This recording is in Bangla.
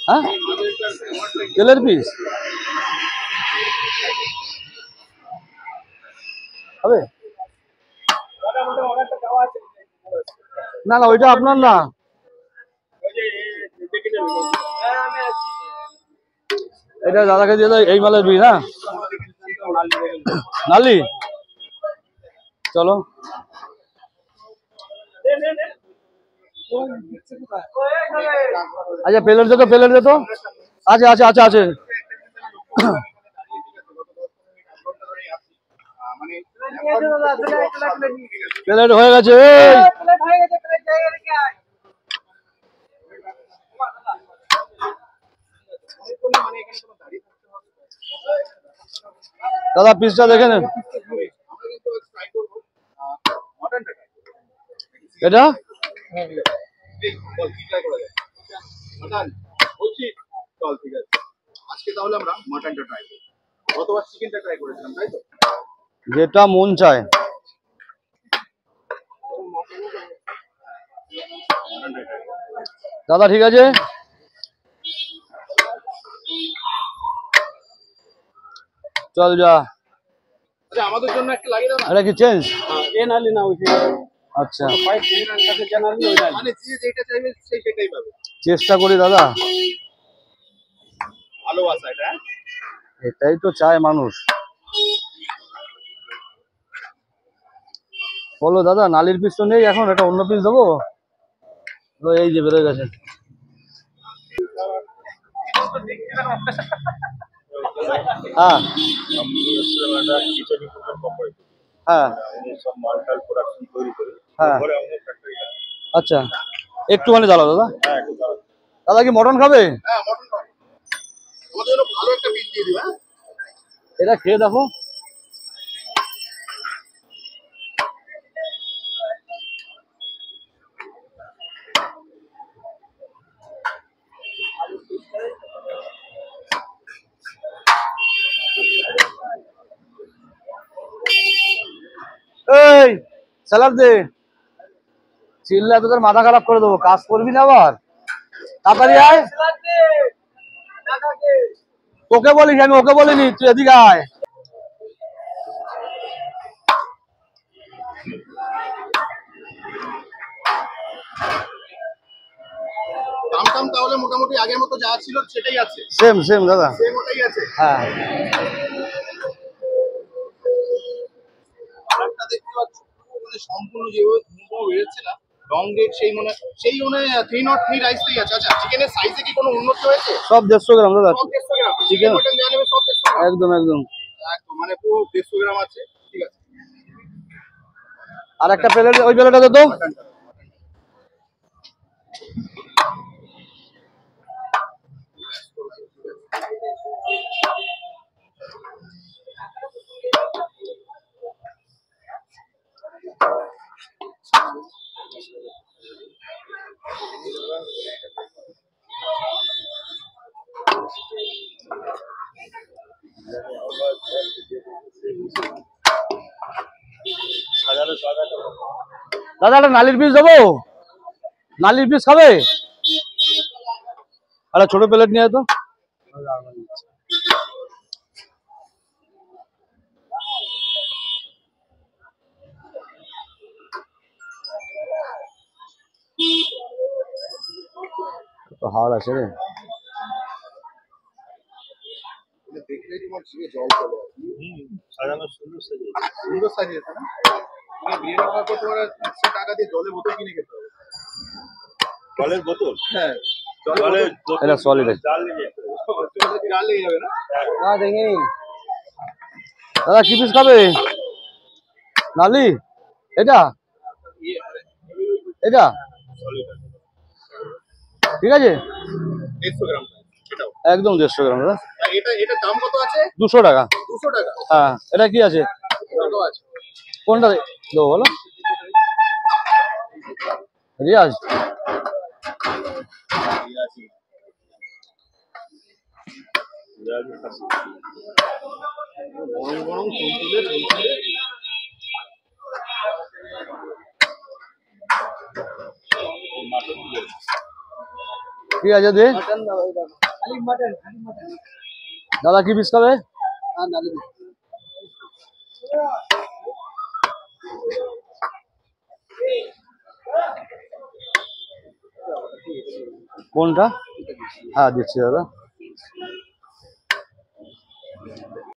হ্যাঁ তেলের পিস হবে না না ওইটা আপনার না এটা দাদাকে দিয়ে দাও এই মালের বিল হ্যাঁ নালি চলো আচ্ছা প্লেট দে তো আছে আছে আছে আছে প্লেট হয়ে গেছে দাদা পিসটা দেখে নেন এটা যেটা মন চায় দাদা ঠিক আছে চল যা আচ্ছা আমাদের জন্য একটা লাগিয়ে দাও না এটা কি চেঞ্জ এ নালি না ওইটা আচ্ছা ফাইভ এর সাথে জানালি ওই নালি মানে যে যেটা চাইবে সেটাই পাবে চেষ্টা করি দাদা ভালোবাসা এটা এটাই তো চায় মানুষ বলো দাদা নালির পিস তো নেই এখন এটা অন্য পিস দেবো এই যে বেরোয় গেছে হ্যাঁ হ্যাঁ হ্যাঁ আচ্ছা একটুখানি দাঁড়াও দাদা দাদা কি মটন খাবে হ্যাঁ মটন খাও আমাদের জন্য ভালো একটা পিস দিয়ে দিবা এটা খেয়ে দেখো এই স্যালাড দে চিল্লা তোদের মাথা খারাপ করে দেবো কাজ করবি না আবার তাড়াতাড়ি আয় তোকে বলিস আমি ওকে বলিনি তুই এদিকে আয় দাম তাহলে মোটামুটি আগের মতো যা ছিল সেটাই আছে সেম দাদা সেম ওটাই আছে হ্যাঁ কালারটা দেখতে পাচ্ছ মানে সম্পূর্ণ যেভাবে ধুমো বেরোচ্ছে না লং রেট সেই মনে 303 রাইসটাই আছে আচ্ছা চিকেনের সাইজে কি কোনো উন্নতি হয়েছে সব 150 গ্রাম দাদা সব 150 গ্রাম চিকেন মটন যা নেবে সব 150 গ্রাম একদম একদম মানে পুরো 150 গ্রাম আছে ঠিক আছে আর একটা প্লেট ওই প্লেটটা দে তো দাদা একটা নালির পিস দেবো নালির পিস খাবে আরে ছোট প্লেট নিয়ে তো তো হাড় আছে রে দেখলেই তোমার জিভে জল চলে সাজানো সুন্দর সাজিয়েছে না মানে বিয়ে হওয়ার পর তোমার 100 টাকা দিয়ে জলের বোতল কিনে খেতে হবে জলের বোতল হ্যাঁ জলের বোতল এটা সলিড আছে জাল লেগে যাবে না না দেখিনি দাদা কি পিস খাবে নালি এটা এটা ঠিক আছে 150 গ্রাম এটাও একদম 150 গ্রাম দাদা এটা দাম কত আছে 200 টাকা 200 টাকা হ্যাঁ এটা কি আছে এটাও আছে কোনটা দেবো বলো রিয়াজ গরম গরম তুলে ঠিক আছে দে দাদা কি পিস খাবে কোনটা হ্যাঁ দিচ্ছি দাদা